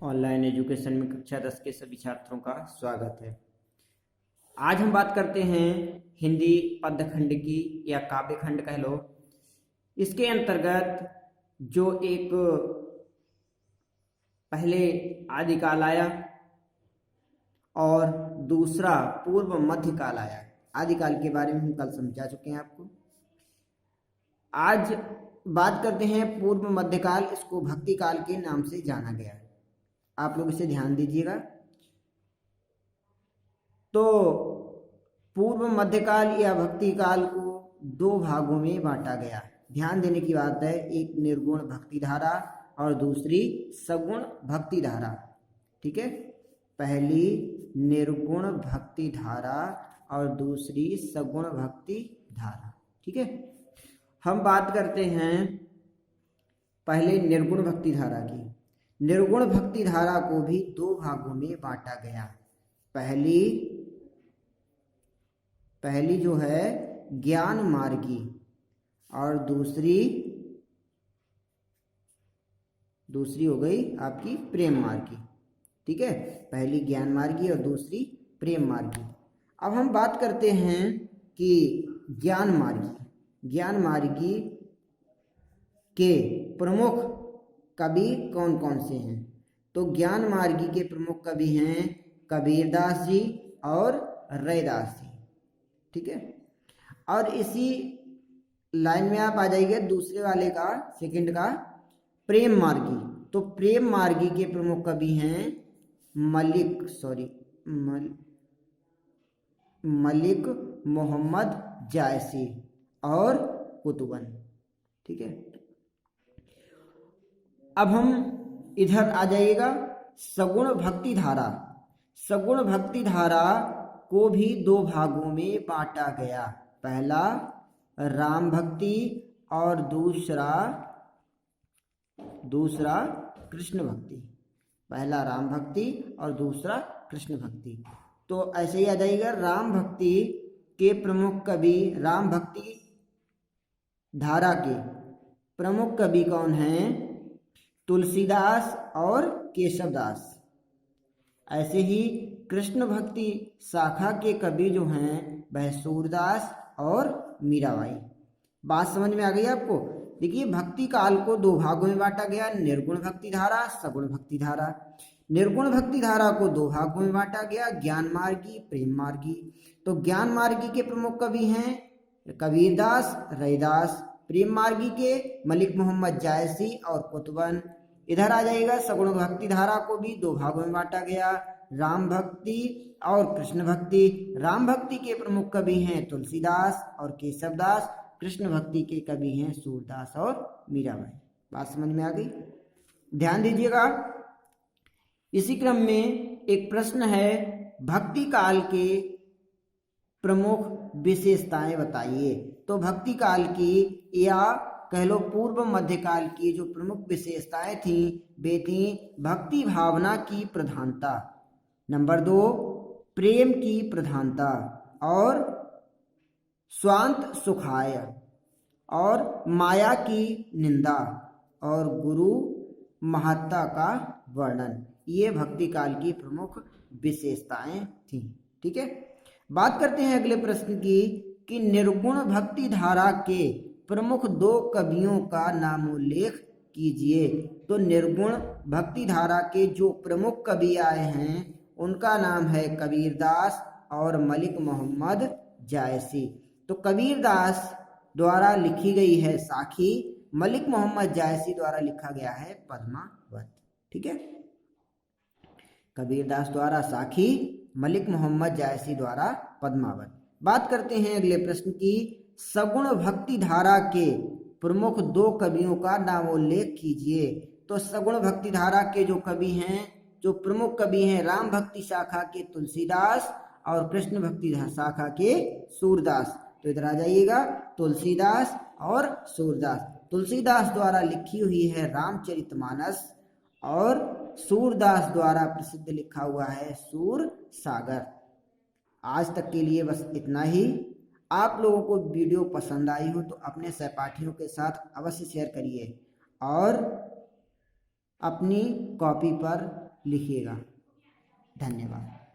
Online education में कक्षा 10 के सभी छात्रों का स्वागत है। आज हम बात करते हैं हिंदी पद्य खंड की या काव्य खंड कह लो। इसके अंतर्गत जो एक पहले आदिकाल आया और दूसरा पूर्व मध्यकाल आया। आदिकाल के बारे में हम कल समझा चुके हैं आपको। आज बात करते हैं पूर्व मध्यकाल। इसको भक्ति काल के नाम से जाना गया है। आप लोग इसे ध्यान दीजिएगा। तो पूर्व मध्यकाल या भक्ति काल को दो भागों में बांटा गया। ध्यान देने की बात है, एक निर्गुण भक्ति धारा और दूसरी सगुण भक्ति धारा। ठीक है, पहली निर्गुण भक्ति धारा और दूसरी सगुण भक्ति धारा। ठीक है, हम बात करते हैं पहले निर्गुण भक्ति धारा की। निर्गुण भक्ति धारा को भी दो भागों में बांटा गया। पहली जो है ज्ञान मार्गी और दूसरी हो गई आपकी प्रेम मार्गी। ठीक है, पहली ज्ञान मार्गी और दूसरी प्रेम मार्गी। अब हम बात करते हैं कि ज्ञान मार्गी के प्रमुख कवि कौन कौन से हैं। तो ज्ञान मार्गी के प्रमुख कवि हैं कबीरदास जी और रैदास जी। ठीक है, और इसी लाइन में आप आ जाइए दूसरे वाले का, सेकंड का प्रेम मार्गी। तो प्रेम मार्गी के प्रमुख कवि हैं मलिक मोहम्मद जायसी और कुतुबन। ठीक है, अब हम इधर आ जाइएगा सगुण भक्ति धारा। सगुण भक्ति धारा को भी दो भागों में बांटा गया। पहला राम भक्ति और दूसरा कृष्ण भक्ति। पहला राम भक्ति और दूसरा कृष्ण भक्ति। तो ऐसे ही आ जाइएगा। राम भक्ति के प्रमुख कवि, राम भक्ति धारा के प्रमुख कवि कौन हैं? तुलसीदास और केशवदास। ऐसे ही कृष्ण भक्ति शाखा के कवि जो हैं वह सूरदास और मीराबाई। बात समझ में आ गई आपको? देखिए, भक्ति काल को दो भागों में बांटा गया, निर्गुण भक्ति धारा, सगुण भक्ति धारा। निर्गुण भक्ति धारा को दो भागों में बांटा गया, ज्ञान मार्गी, प्रेम मार्गी। तो ज्ञान मार्गी के प्रमुख कवि हैं कबीरदास, रैदास। प्रेम मार्गी के मलिक मोहम्मद जायसी और कुतुबन। इधर आ जाएगा सगुण भक्ति धारा को भी दो भागों में बांटा गया, राम भक्ति और कृष्ण भक्ति। राम भक्ति के प्रमुख कवि हैं तुलसीदास और केशवदास। कृष्ण भक्ति के कवि हैं सूरदास और मीराबाई। बात समझ में आ गई? ध्यान दीजिएगा। इसी क्रम में एक प्रश्न है, भक्ति काल के प्रमुख विशेषताएं बताइए। तो भक्ति काल की या कह लो पूर्व मध्यकाल की जो प्रमुख विशेषताएं थी वे थी भक्ति भावना की प्रधानता, नंबर 2 प्रेम की प्रधानता और स्वांत सुखाय और माया की निंदा और गुरु महत्ता का वर्णन। ये भक्ति काल की प्रमुख विशेषताएं थी। ठीक है, बात करते हैं अगले प्रश्न की कि निर्गुण भक्ति धारा के प्रमुख दो कवियों का नामोल्लेख कीजिए। तो निर्गुण भक्ति धारा के जो प्रमुख कवि आए हैं उनका नाम है कबीरदास और मलिक मोहम्मद जायसी। तो कबीरदास द्वारा लिखी गई है साखी, मलिक मोहम्मद जायसी द्वारा लिखा गया है पद्मावत। ठीक है, कबीरदास द्वारा साखी, मलिक मोहम्मद जायसी द्वारा पद्मावत। बात करते हैं अगले प्रश्न की, सगुण भक्ति धारा के प्रमुख दो कवियों का नामोल्लेख कीजिए। तो सगुण भक्ति धारा के जो कवि हैं, जो प्रमुख कवि हैं, राम भक्ति शाखा के तुलसीदास और कृष्ण भक्ति शाखा के सूरदास। तो इधर आ जाइएगा, तुलसीदास और सूरदास। तुलसीदास द्वारा लिखी हुई है रामचरितमानस और सूरदास द्वारा प्रसिद्ध लिखा हुआ है सूर सागर। आज तक के लिए बस इतना ही। आप लोगों को वीडियो पसंद आई हो तो अपने सहपाठियों के साथ अवश्य शेयर करिए और अपनी कॉपी पर लिखिएगा। धन्यवाद।